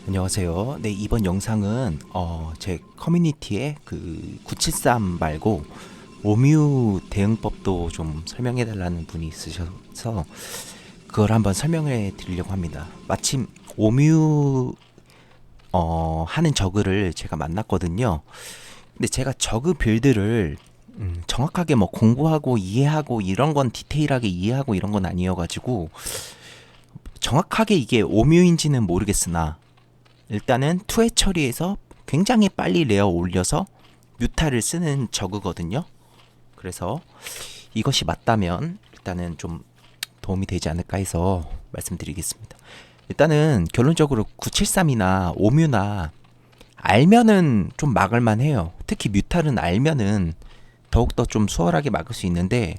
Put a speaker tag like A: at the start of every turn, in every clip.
A: 안녕하세요. 네, 이번 영상은 제 커뮤니티에 그 973 말고 오뮤 대응법도 좀 설명해 달라는 분이 있으셔서 그걸 한번 설명해 드리려고 합니다. 마침 오뮤 하는 저그를 제가 만났거든요. 근데 제가 저그 빌드를 정확하게 뭐 공부하고 이해하고 이런 건 디테일하게 이해하고 이런 건 아니어가지고 정확하게 이게 오뮤인지는 모르겠으나 일단은 투회 처리해서 굉장히 빨리 레어 올려서 뮤타를 쓰는 저그거든요. 그래서 이것이 맞다면 일단은 좀 도움이 되지 않을까 해서 말씀드리겠습니다. 일단은 결론적으로 973이나 오뮤나 알면은 좀 막을만 해요. 특히 뮤탈은 알면은 더욱더 좀 수월하게 막을 수 있는데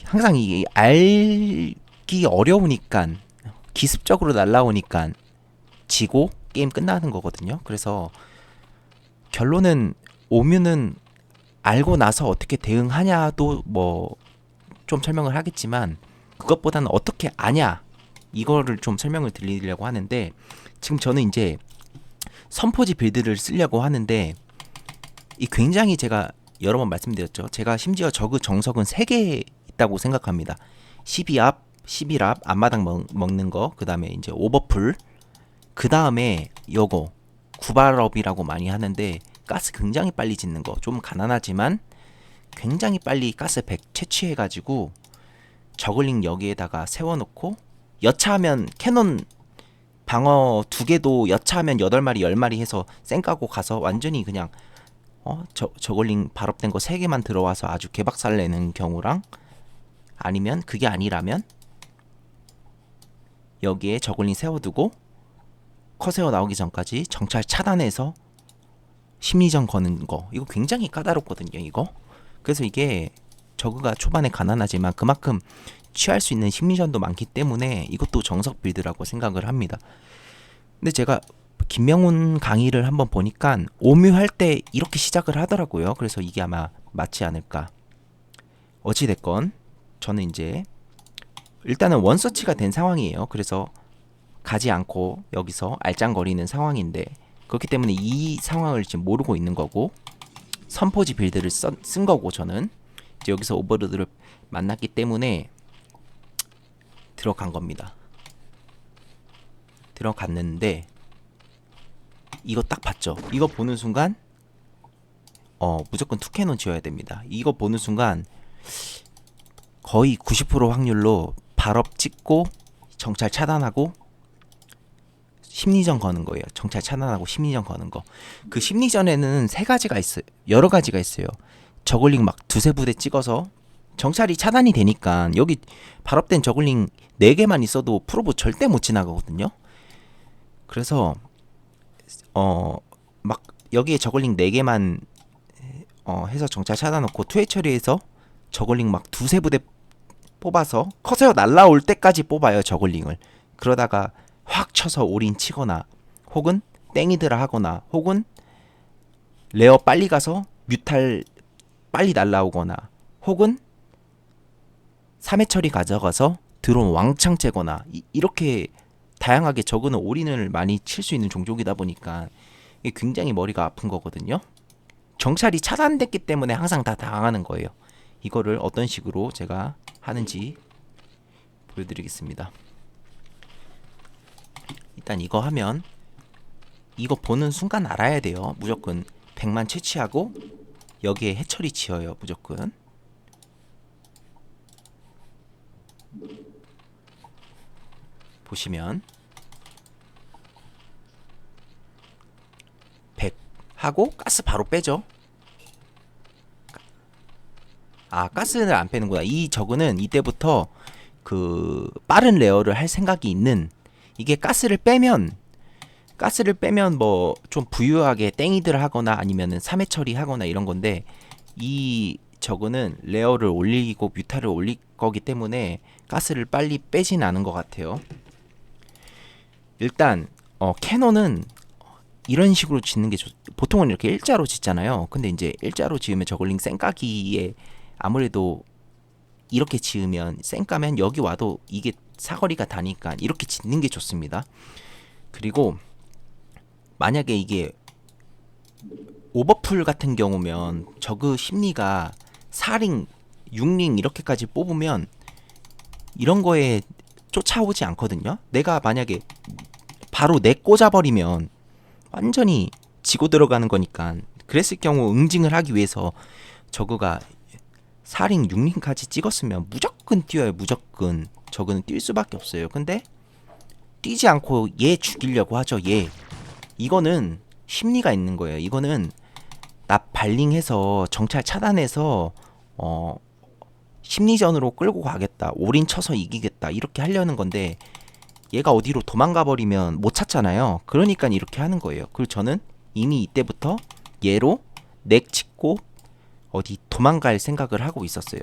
A: 항상 이 알기 어려우니까 기습적으로 날라오니까 지고 게임 끝나는 거거든요. 그래서 결론은 오뮤는 알고 나서 어떻게 대응하냐도 뭐 좀 설명을 하겠지만 그것보다는 어떻게 아냐 이거를 좀 설명을 드리려고 하는데 지금 저는 이제 선포지 빌드를 쓰려고 하는데 이 굉장히 제가 여러 번 말씀드렸죠. 제가 심지어 저그 정석은 3개 있다고 생각합니다. 12압, 11압, 앞마당 먹는 거, 그 다음에 이제 오버풀, 그 다음에 요거 구발업이라고 많이 하는데 가스 굉장히 빨리 짓는 거. 좀 가난하지만 굉장히 빨리 가스 100 채취해가지고 저글링 여기에다가 세워놓고 여차하면 캐논 방어 2개도 여차하면 8마리 10마리 해서 쌩까고 가서 완전히 그냥 저글링 발업된 거 3개만 들어와서 아주 개박살 내는 경우랑 아니면 그게 아니라면 여기에 저글링 세워두고 커세어 나오기 전까지 정찰 차단해서 심리전 거는 거 이거 굉장히 까다롭거든요 이거. 그래서 이게 저그가 초반에 가난하지만 그만큼 취할 수 있는 심리전도 많기 때문에 이것도 정석 빌드라고 생각을 합니다. 근데 제가 김명훈 강의를 한번 보니까 오뮤할 때 이렇게 시작을 하더라고요. 그래서 이게 아마 맞지 않을까. 어찌됐건 저는 이제 일단은 원서치가 된 상황이에요. 그래서 가지 않고 여기서 알짱거리는 상황인데 그렇기 때문에 이 상황을 지금 모르고 있는 거고 선포지 빌드를 쓴 거고 저는 이제 여기서 오버로드를 만났기 때문에 들어간 겁니다. 들어갔는데 이거 딱 봤죠. 이거 보는 순간 무조건 투캐논 지어야 됩니다. 이거 보는 순간 거의 90% 확률로 발업 찍고 정찰 차단하고 심리전 거는 거예요. 정찰 차단하고 심리전 거는 거. 그 심리전에는 3가지가 있어요. 여러 가지가 있어요. 저글링 막 2~3부대 찍어서 정찰이 차단이 되니까 여기 발업된 저글링 4개만 있어도 프로브 절대 못 지나가거든요. 그래서 막 여기에 저글링 4개만 해서 정찰 차단놓고 투회 처리해서 저글링 막 2~3부대 뽑아서 커세어 날라올 때까지 뽑아요 저글링을. 그러다가 확 쳐서 올인 치거나 혹은 땡이드라 하거나 혹은 레어 빨리 가서 뮤탈 빨리 날라오거나 혹은 3회 처리 가져가서 드론 왕창 째거나 이렇게 다양하게 저그는 올인을 많이 칠 수 있는 종족이다 보니까 이게 굉장히 머리가 아픈 거거든요. 정찰이 차단됐기 때문에 항상 다 당하는 거예요. 이거를 어떤 식으로 제가 하는지 보여드리겠습니다. 일단 이거 하면 이거 보는 순간 알아야 돼요. 무조건 100만 채취하고 여기에 해처리 지어요. 무조건. 보시면 100 하고 가스 바로 빼죠. 아, 가스를 안 빼는구나. 이 저그는 이때부터 그 빠른 레어를 할 생각이 있는, 이게 가스를 빼면 뭐 좀 부유하게 땡이들 하거나 아니면은 3회 처리하거나 이런 건데 이 저그는 레어를 올리고 뮤타를 올릴 거기 때문에 가스를 빨리 빼진 않은 것 같아요. 일단 캐논은 이런 식으로 짓는 게 보통은 이렇게 일자로 짓잖아요. 근데 이제 일자로 지으면 저글링 쌩까기에 아무래도 이렇게 지으면 쌩까면 여기 와도 이게 사거리가 다니까 이렇게 짓는 게 좋습니다. 그리고 만약에 이게 오버풀 같은 경우면 저그 심리가 4링, 6링 이렇게까지 뽑으면 이런 거에 쫓아오지 않거든요. 내가 만약에 바로 내 꽂아버리면 완전히 지고 들어가는 거니까, 그랬을 경우 응징을 하기 위해서 저그가 4링, 6링까지 찍었으면 무조건 뛰어요. 무조건. 저그는 뛸 수밖에 없어요. 근데 뛰지 않고 얘 죽이려고 하죠. 얘. 이거는 심리가 있는 거예요. 이거는 나 발링해서 정찰 차단해서 심리전으로 끌고 가겠다, 올인 쳐서 이기겠다, 이렇게 하려는 건데, 얘가 어디로 도망가 버리면 못 찾잖아요. 그러니까 이렇게 하는 거예요. 그리고 저는 이미 이때부터 얘로 넥 찍고 어디 도망갈 생각을 하고 있었어요.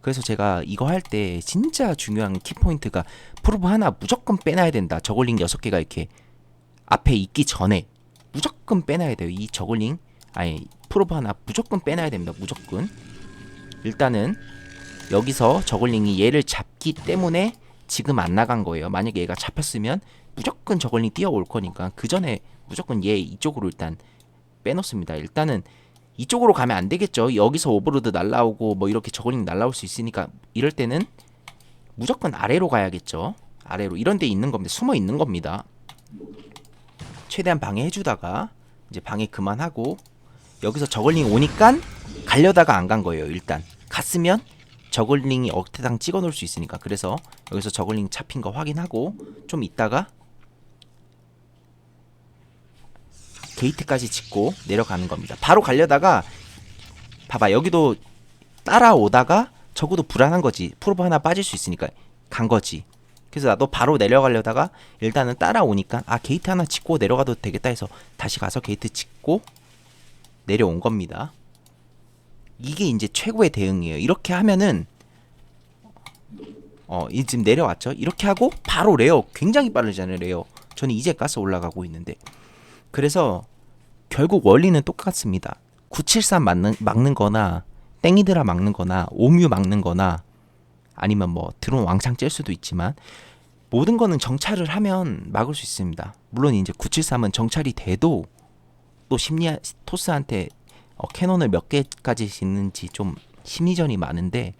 A: 그래서 제가 이거 할 때 진짜 중요한 키포인트가, 프로브 하나 무조건 빼놔야 된다. 저글링 6개가 이렇게 앞에 있기 전에 무조건 빼놔야 돼요. 이 저글링, 아니 프로브 하나 무조건 빼놔야 됩니다. 무조건. 일단은 여기서 저글링이 얘를 잡기 때문에 지금 안 나간 거예요. 만약에 얘가 잡혔으면 무조건 저글링 뛰어올 거니까 그 전에 무조건 얘 이쪽으로 일단 빼놓습니다. 일단은 이쪽으로 가면 안 되겠죠. 여기서 오버로드 날라오고 뭐 이렇게 저글링 날라올 수 있으니까, 이럴 때는 무조건 아래로 가야겠죠. 아래로. 이런 데 있는 겁니다. 숨어 있는 겁니다. 최대한 방해해주다가 이제 방해 그만하고, 여기서 저글링 오니까 가려다가 안 간 거예요. 일단 갔으면 저글링이 억테당 찍어 놓을 수 있으니까. 그래서 여기서 저글링 잡힌 거 확인하고 좀 있다가 게이트까지 짓고 내려가는 겁니다. 바로 가려다가 봐봐, 여기도 따라오다가 적어도 불안한 거지. 프로브 하나 빠질 수 있으니까 간 거지. 그래서 나도 바로 내려가려다가 일단은 따라오니까 게이트 하나 짓고 내려가도 되겠다 해서 다시 가서 게이트 짓고 내려온 겁니다. 이게 이제 최고의 대응이에요. 이렇게 하면은 지금 내려왔죠. 이렇게 하고 바로 레어, 굉장히 빠르잖아요. 레어. 저는 이제 가스 올라가고 있는데, 그래서 결국 원리는 똑같습니다. 973 막는 거나 땡이드라 막는 거나 오뮤 막는 거나 아니면 뭐 드론 왕창 짤 수도 있지만, 모든 거는 정찰을 하면 막을 수 있습니다. 물론 이제 973은 정찰이 돼도 또 토스한테 캐논을 몇 개까지 짓는지 좀 심리전이 많은데,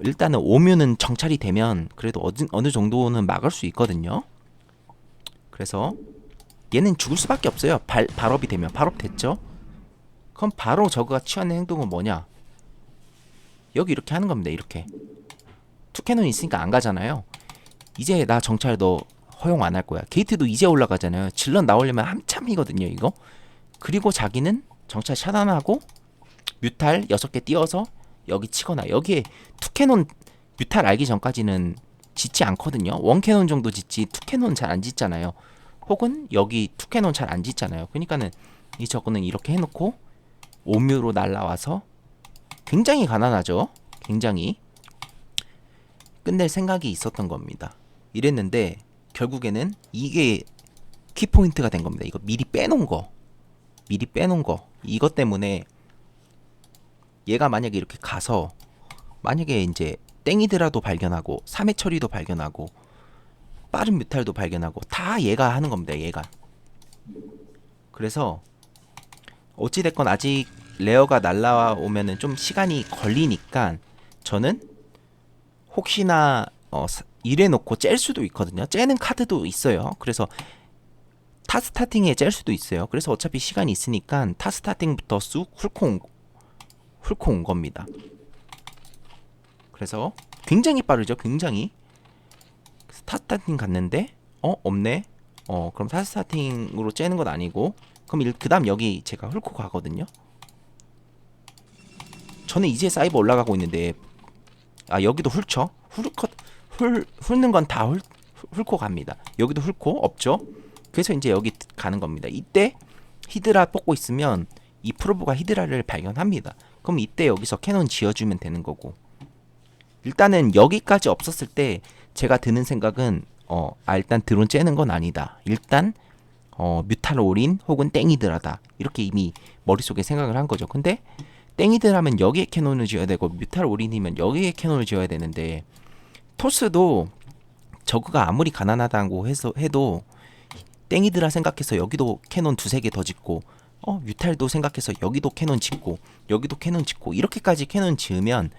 A: 일단은 오뮤는 정찰이 되면 그래도 어느 정도는 막을 수 있거든요. 그래서 얘는 죽을 수밖에 없어요. 발업이 되면. 발업 됐죠? 그럼 바로 저그가 취하는 행동은 뭐냐? 여기 이렇게 하는 겁니다. 이렇게 투캐논 있으니까 안 가잖아요. 이제 나 정찰 너 허용 안 할 거야. 게이트도 이제 올라가잖아요. 질럿 나오려면 한참이거든요, 이거. 그리고 자기는 정찰 차단하고 뮤탈 6개 띄워서 여기 치거나, 여기에 투캐논 뮤탈 알기 전까지는 짓지 않거든요. 원캐논 정도 짓지 투캐논 잘 안 짓잖아요. 혹은 여기 투캐논 잘 안 짓잖아요. 그러니까는 이 저거는 이렇게 해놓고 오뮤로 날라와서, 굉장히 가난하죠. 굉장히 끝낼 생각이 있었던 겁니다. 이랬는데 결국에는 이게 키포인트가 된 겁니다. 이거 미리 빼놓은 거. 이것 때문에 얘가 만약에 이렇게 가서 만약에 이제 땡이드라도 발견하고 3회 처리도 발견하고 빠른 뮤탈도 발견하고 다 얘가 하는 겁니다. 얘가. 그래서 어찌됐건 아직 레어가 날라오면은 좀 시간이 걸리니까 저는 혹시나 이래놓고 짤 수도 있거든요. 째는 카드도 있어요. 그래서 타스타팅에 짤 수도 있어요. 그래서 어차피 시간이 있으니까 타스타팅부터 쑥 훑고 온 겁니다. 그래서 굉장히 빠르죠. 굉장히. 타스타팅 갔는데 없네. 그럼 타스타팅으로 째는 건 아니고, 그럼 그 다음 여기 제가 훑고 가거든요. 저는 이제 사이버 올라가고 있는데 여기도 훑죠. 훑는 건 다 훑고 갑니다. 여기도 훑고 없죠. 그래서 이제 여기 가는 겁니다. 이때 히드라 뽑고 있으면 이 프로브가 히드라를 발견합니다. 그럼 이때 여기서 캐논 지어주면 되는 거고, 일단은 여기까지 없었을 때 제가 드는 생각은 일단 드론 째는 건 아니다. 일단 뮤탈 올인 혹은 땡이드라다. 이렇게 이미 머릿속에 생각을 한 거죠. 근데 땡이드라면 여기에 캐논을 지어야 되고 뮤탈 올인이면 여기에 캐논을 지어야 되는데, 토스도 저그가 아무리 가난하다고 해도 땡이드라 생각해서 여기도 캐논 두세 개 더 짓고 뮤탈도 생각해서 여기도 캐논 짓고 여기도 캐논 짓고 이렇게까지 캐논 지으면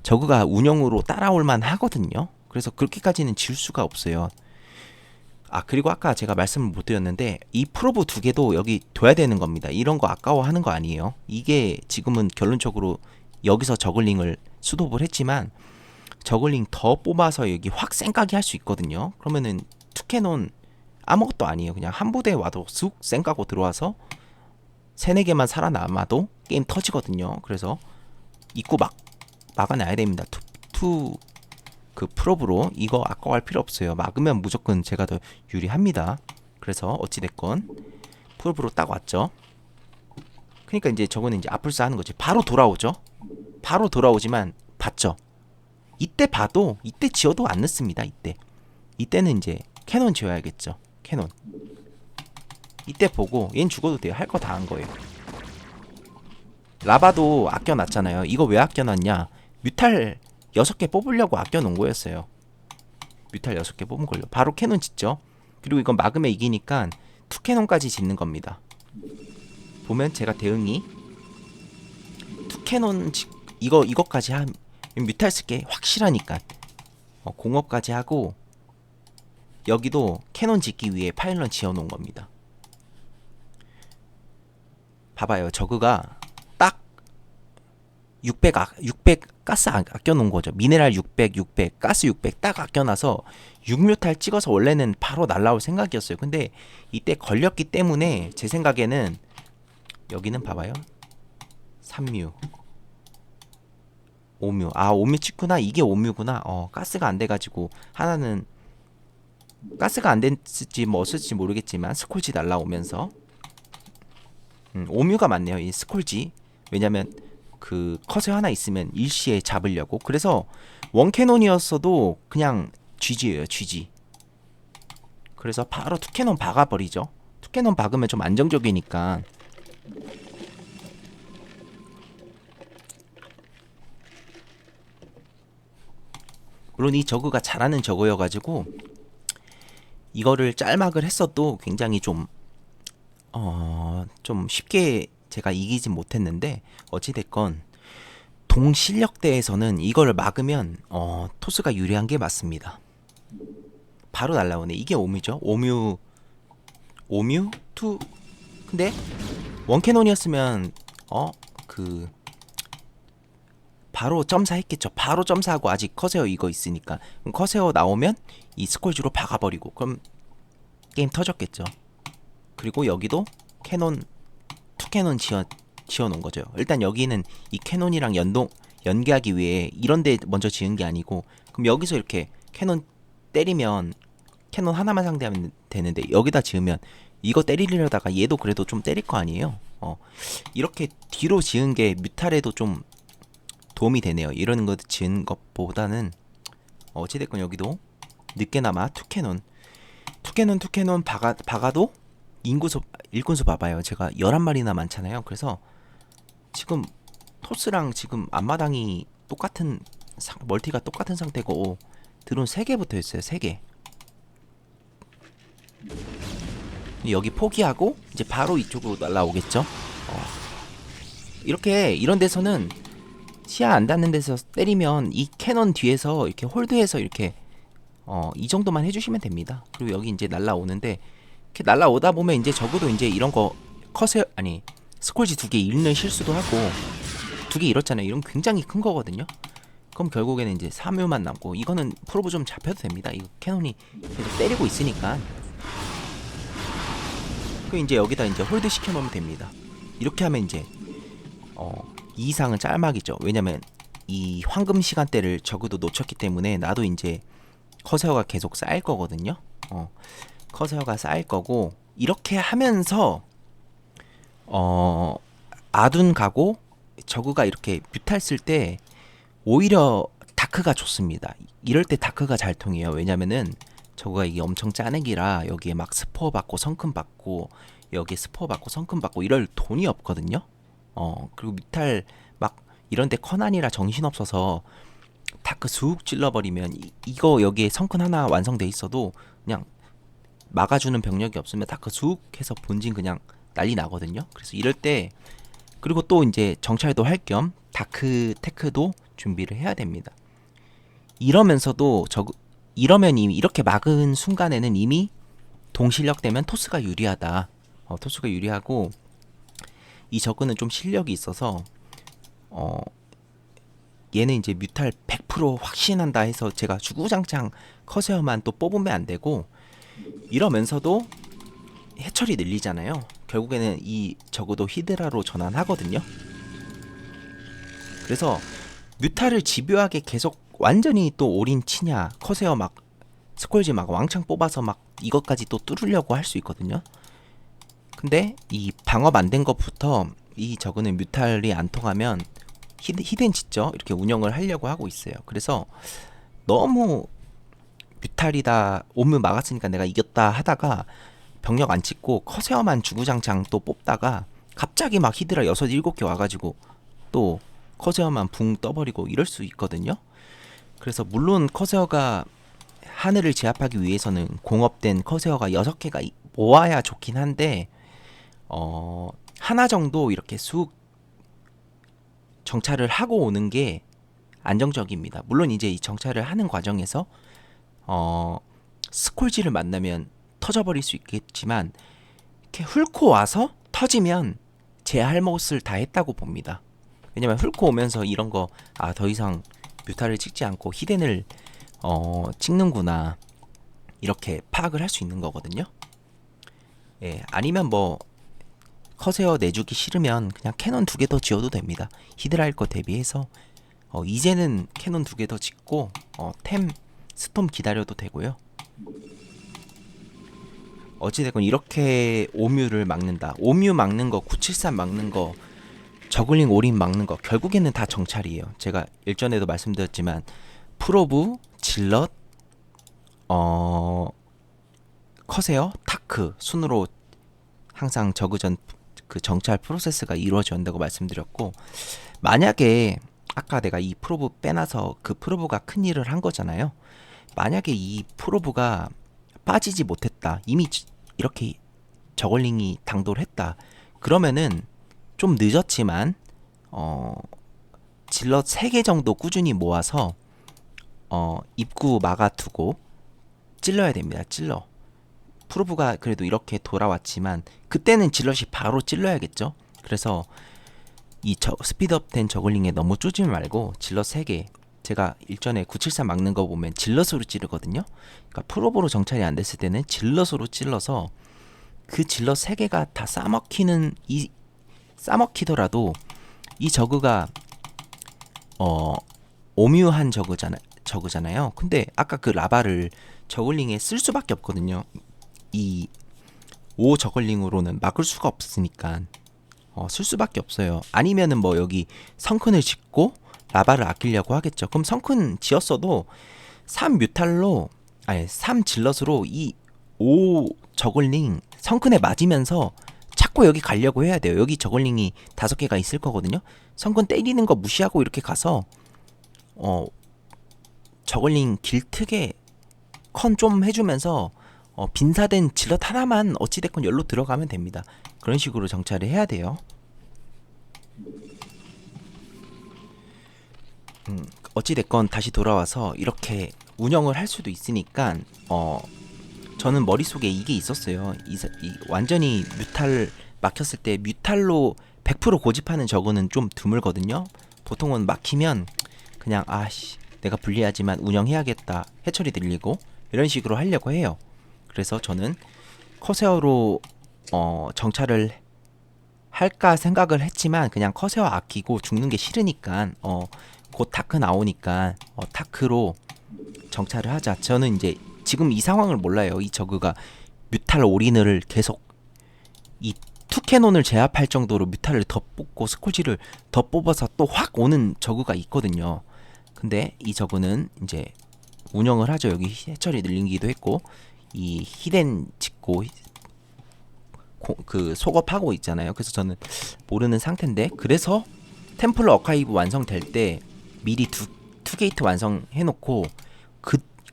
A: 저그가 운영으로 따라올 만 하거든요. 그래서 그렇게까지는 지을 수가 없어요. 그리고 아까 제가 말씀을 못 드렸는데 이 프로브 두 개도 여기 둬야 되는 겁니다. 이런 거 아까워하는 거 아니에요. 이게 지금은 결론적으로 여기서 저글링을 수도를 했지만 저글링 더 뽑아서 여기 확 쌩까기 할 수 있거든요. 그러면은 투캐논 아무것도 아니에요. 그냥 한 부대에 와도 쑥 쌩까고 들어와서 세네 개만 살아남아도 게임 터지거든요. 그래서 입구 막아내야 됩니다. 그 프로브로 이거 아까워할 필요 없어요. 막으면 무조건 제가 더 유리합니다. 그래서 어찌됐건 프로브로 딱 왔죠. 그러니까 이제 저거는 이제 아플싸 하는 거지. 바로 돌아오죠. 바로 돌아오지만 봤죠. 이때 봐도 이때 지어도 안 늦습니다. 이때는 이제 캐논 지어야겠죠. 캐논 이때 보고 얜 죽어도 돼요. 할 거 다 한 거예요. 라바도 아껴놨잖아요. 이거 왜 아껴놨냐, 뮤탈 6개 뽑으려고 아껴놓은 거였어요. 뮤탈 6개 뽑은 걸로 바로 캐논 짓죠. 그리고 이건 막으면 이기니까 투캐논까지 짓는 겁니다. 보면 제가 대응이 투캐논 이거까지 한 뮤탈 쓸게 확실하니까 공업까지 하고 여기도 캐논 짓기 위해 파일런 지어놓은 겁니다. 봐봐요. 저그가 딱 600 가스 아껴놓은 거죠. 미네랄 600 가스 600 딱 아껴놔서 6뮤탈 찍어서 원래는 바로 날라올 생각이었어요. 근데 이때 걸렸기 때문에 제 생각에는 여기는 봐봐요. 3뮤 5뮤 5뮤 찍구나. 이게 5뮤구나. 가스가 안 돼가지고 하나는 가스가 안 됐을지 뭐 없을지 모르겠지만 스콜지 날라오면서 5뮤가 맞네요. 이 스콜지. 왜냐면 그 컷에 하나 있으면 일시에 잡으려고. 그래서 원캐논이었어도 그냥 GG예요. GG. 그래서 바로 투캐논 박아버리죠. 투캐논 박으면 좀 안정적이니까. 물론 이 저그가 잘하는 저그여가지고 이거를 짤막을 했어도 굉장히 좀 쉽게 제가 이기진 못했는데 어찌됐건 동실력대에서는 이걸 막으면 토스가 유리한 게 맞습니다. 바로 날라오네. 이게 5뮤죠. 5뮤 2. 근데 원캐논이었으면 바로 점사했겠죠. 바로 점사하고 아직 커세어 이거 있으니까. 그럼 커세어 나오면 이 스콜지로 박아버리고 그럼 게임 터졌겠죠. 그리고 여기도 투캐논 지어놓은 거죠. 일단 여기는 이 캐논이랑 연계하기 위해 이런데 먼저 지은 게 아니고, 그럼 여기서 이렇게 캐논 때리면 캐논 하나만 상대하면 되는데 여기다 지으면 이거 때리려다가 얘도 그래도 좀 때릴 거 아니에요. 이렇게 뒤로 지은 게 뮤탈에도 좀 도움이 되네요. 이러는 거 지은 것보다는 어찌됐건 여기도 늦게나마 투캐논 박아도 일꾼수 봐봐요. 제가 11마리나 많잖아요. 그래서 지금 토스랑 지금 앞마당이 똑같은 멀티가 똑같은 상태고 드론 3개 붙어있어요. 3개. 여기 포기하고 이제 바로 이쪽으로 날라오겠죠. 이렇게 이런 데서는 시야 안 닿는 데서 때리면 이 캐논 뒤에서 이렇게 홀드해서 이렇게 이 정도만 해주시면 됩니다. 그리고 여기 이제 날라오는데 이렇게 날라오다 보면 이제 적어도 이제 이런 거 스콜지 2개 잃는 실수도 하고 2개 잃었잖아요. 이런 굉장히 큰 거거든요. 그럼 결국에는 이제 3묘만 남고, 이거는 프로브 좀 잡혀도 됩니다. 이거 캐논이 계속 때리고 있으니까. 그 이제 여기다 이제 홀드 시켜 놓으면 됩니다. 이렇게 하면 이제 이 이상은 짤막이죠. 왜냐면 이 황금 시간대를 적어도 놓쳤기 때문에 나도 이제 커세어가 계속 쌓일 거거든요. 커세어가 쌓일 거고, 이렇게 하면서 아둔 가고 저그가 이렇게 뮤탈 쓸 때 오히려 다크가 좋습니다. 이럴 때 다크가 잘 통해요. 왜냐면은 저거가 이게 엄청 짜내기라 여기에 막 스포 받고 성큼 받고 여기에 스포 받고 성큼 받고 이럴 돈이 없거든요. 그리고 뮤탈 막 이런데 커난이라 정신없어서 다크 쑥 찔러버리면 이거 여기에 성큰 하나 완성돼 있어도 그냥 막아주는 병력이 없으면 다크 쑥 해서 본진 그냥 난리 나거든요. 그래서 이럴 때, 그리고 또 이제 정찰도 할 겸 다크 테크도 준비를 해야 됩니다. 이러면서도 이러면 이미 이렇게 막은 순간에는 이미 동실력 되면 토스가 유리하다. 토스가 유리하고, 이 저그는 좀 실력이 있어서 얘는 이제 뮤탈 100% 확신한다 해서 제가 주구장창 커세어만 또 뽑으면 안 되고, 이러면서도 해철이 늘리잖아요. 결국에는 이 저그도 히드라로 전환하거든요. 그래서 뮤탈을 집요하게 계속 완전히 또 올인 치냐, 커세어 막 스콜지 막 왕창 뽑아서 막 이것까지 또 뚫으려고 할 수 있거든요. 근데 이 방업 안 된 것부터 이 저그는 뮤탈이 안 통하면 히든 짓죠. 이렇게 운영을 하려고 하고 있어요. 그래서 너무 뮤탈이다, 오면 막았으니까 내가 이겼다 하다가 병력 안 찍고 커세어만 주구장창 또 뽑다가 갑자기 막 히드라 6, 7개 와가지고 또 커세어만 붕 떠버리고 이럴 수 있거든요. 그래서 물론 커세어가 하늘을 제압하기 위해서는 공업된 커세어가 6개가 모아야 좋긴 한데, 하나 정도 이렇게 쑥 정찰을 하고 오는 게 안정적입니다. 물론 이제 이 정찰을 하는 과정에서 스콜지를 만나면 터져버릴 수 있겠지만, 이렇게 훑고 와서 터지면 제 할 몫을 다 했다고 봅니다. 왜냐면 훑고 오면서 이런 거, 더 이상 뮤타를 찍지 않고 히덴을 찍는구나, 이렇게 파악을 할 수 있는 거거든요. 예, 아니면 뭐 커세어 내주기 싫으면 그냥 캐논 2개 더 지어도 됩니다. 히드라일 거 대비해서 이제는 캐논 2개 더 짓고 템 스톰 기다려도 되고요. 어찌됐건 이렇게 오뮤를 막는다. 오뮤 막는 거, 973 막는 거, 저글링 올인 막는 거, 결국에는 다 정찰이에요. 제가 일전에도 말씀드렸지만 프로브, 질럿, 커세어, 타크 순으로 항상 저그전 그 정찰 프로세스가 이루어져야 한다고 말씀드렸고, 만약에 아까 내가 이 프로브 빼놔서 그 프로브가 큰 일을 한 거잖아요. 만약에 이 프로브가 빠지지 못했다, 이미 이렇게 저글링이 당도를 했다, 그러면은 좀 늦었지만 질럿 3개 정도 꾸준히 모아서 입구 막아두고 찔러야 됩니다. 찔러. 프로브가 그래도 이렇게 돌아왔지만 그때는 질럿이 바로 찔러야겠죠. 그래서 이 스피드업 된 저글링에 너무 쪼지 말고 질럿 3개, 제가 일전에 973 막는 거 보면 질럿으로 찌르거든요. 그러니까 프로브로 정찰이 안 됐을 때는 질럿으로 찔러서 그 질럿 3개가 다 싸먹히더라도 이 저그가 오뮤한 저그잖아요. 근데 아까 그 라바를 저글링에 쓸 수밖에 없거든요. 이 5 저글링으로는 막을 수가 없으니까 쓸 수밖에 없어요. 아니면은 뭐 여기 성큰을 짓고 라바를 아끼려고 하겠죠. 그럼 성큰 지었어도 3 뮤탈로, 아니 3 질럿으로 이 5 저글링 성큰에 맞으면서 자꾸 여기 가려고 해야 돼요. 여기 저글링이 5개가 있을 거거든요. 성큰 때리는 거 무시하고 이렇게 가서 저글링 길트게 컨 좀 해주면서 빈사된 질럿 하나만 어찌됐건 열로 들어가면 됩니다. 그런 식으로 정찰을 해야 돼요. 어찌됐건 다시 돌아와서 이렇게 운영을 할 수도 있으니까 저는 머릿속에 이게 있었어요. 완전히 뮤탈 막혔을 때 뮤탈로 100% 고집하는 저거는 좀 드물거든요. 보통은 막히면 그냥 내가 불리하지만 운영해야겠다, 해철이 들리고 이런 식으로 하려고 해요. 그래서 저는 커세어로 정찰을 할까 생각을 했지만 그냥 커세어 아끼고 죽는 게 싫으니까 곧 타크 나오니까 타크로 정찰을 하자. 저는 이제 지금 이 상황을 몰라요. 이 저그가 뮤탈 올인을 계속 이 투캐논을 제압할 정도로 뮤탈을 더 뽑고 스콜지를 더 뽑아서 또 확 오는 저그가 있거든요. 근데 이 저그는 이제 운영을 하죠. 여기 해철이 늘리기도 했고 이 히덴 짓고 그 속업하고 있잖아요. 그래서 저는 모르는 상태인데, 그래서 템플러 어카이브 완성될 때 미리 투 게이트 완성해놓고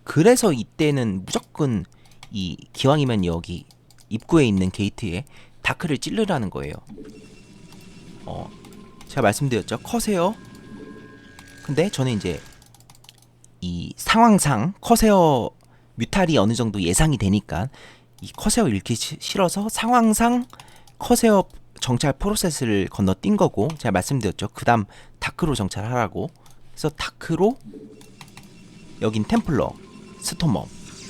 A: 그래서 이때는 무조건 이 기왕이면 여기 입구에 있는 게이트에 다크를 찌르라는 거예요. 제가 말씀드렸죠. 커세어. 근데 저는 이제 이 상황상 커세어 뮤탈이 어느 정도 예상이 되니까 이 커세어 읽기 싫어서 상황상 커세어 정찰 프로세스를 건너뛴 거고, 제가 말씀드렸죠. 그 다음 다크로 정찰하라고. 그래서 다크로 여긴 템플러, 스톰업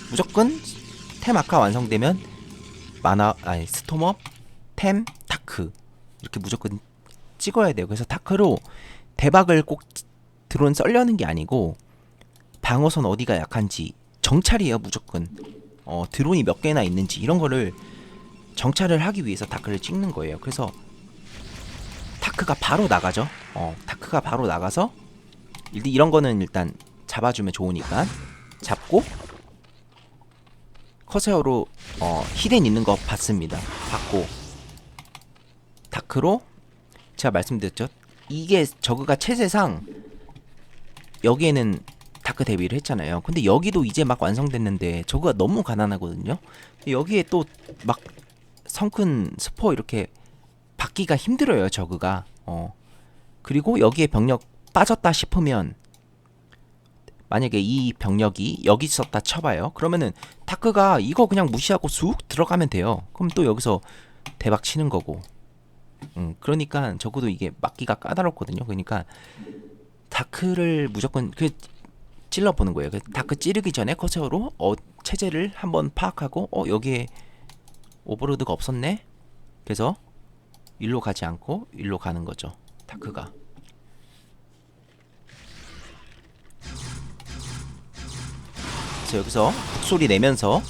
A: 무조건 템 아까 완성되면 스톰업, 템, 다크 이렇게 무조건 찍어야 돼요. 그래서 다크로 대박을 꼭 드론 썰려는 게 아니고 방어선 어디가 약한지 정찰이에요. 무조건 드론이 몇 개나 있는지 이런 거를 정찰을 하기 위해서 다크를 찍는 거예요. 그래서 다크가 바로 나가죠. 다크가 바로 나가서 이런 거는 일단 잡아주면 좋으니까 잡고 커세어로 히덴 있는 거 봤습니다. 봤고 다크로 제가 말씀드렸죠. 이게 저그가 체제상 여기에는 다크 대비를 했잖아요. 근데 여기도 이제 막 완성됐는데 저그가 너무 가난하거든요. 여기에 또 막 성큰 스포 이렇게 받기가 힘들어요. 저그가. 그리고 여기에 병력 빠졌다 싶으면 만약에 이 병력이 여기 있었다 쳐봐요. 그러면은 다크가 이거 그냥 무시하고 쑥 들어가면 돼요. 그럼 또 여기서 대박 치는 거고. 그러니까 적어도 이게 막기가 까다롭거든요. 그러니까 다크를 무조건 찔러보는 거예요. 다크 찌르기 전에 커세어로 체제를 한번 파악하고 여기에 오버로드가 없었네. 그래서 일로 가지 않고 일로 가는 거죠. 다크가. 그래서 여기서 북소리 내면서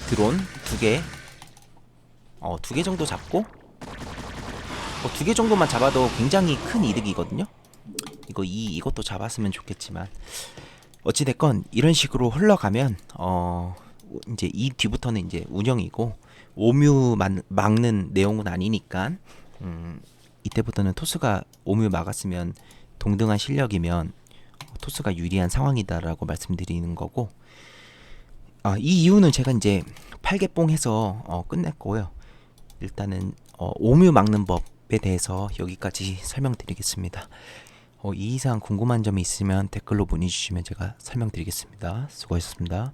A: 드론 2개 2개 정도 잡고 2개 정도만 잡아도 굉장히 큰 이득이거든요. 이것도 잡았으면 좋겠지만 어찌됐건 이런 식으로 흘러가면 이제 이 뒤부터는 이제 운영이고 오뮤 막는 내용은 아니니까 이때부터는 토스가 오뮤 막았으면 동등한 실력이면 토스가 유리한 상황이다라고 말씀드리는 거고, 이 이유는 제가 이제 8개뽕 해서 끝냈고요. 일단은 오뮤 막는 법에 대해서 여기까지 설명드리겠습니다. 이 이상 궁금한 점이 있으면 댓글로 문의 주시면 제가 설명드리겠습니다. 수고하셨습니다.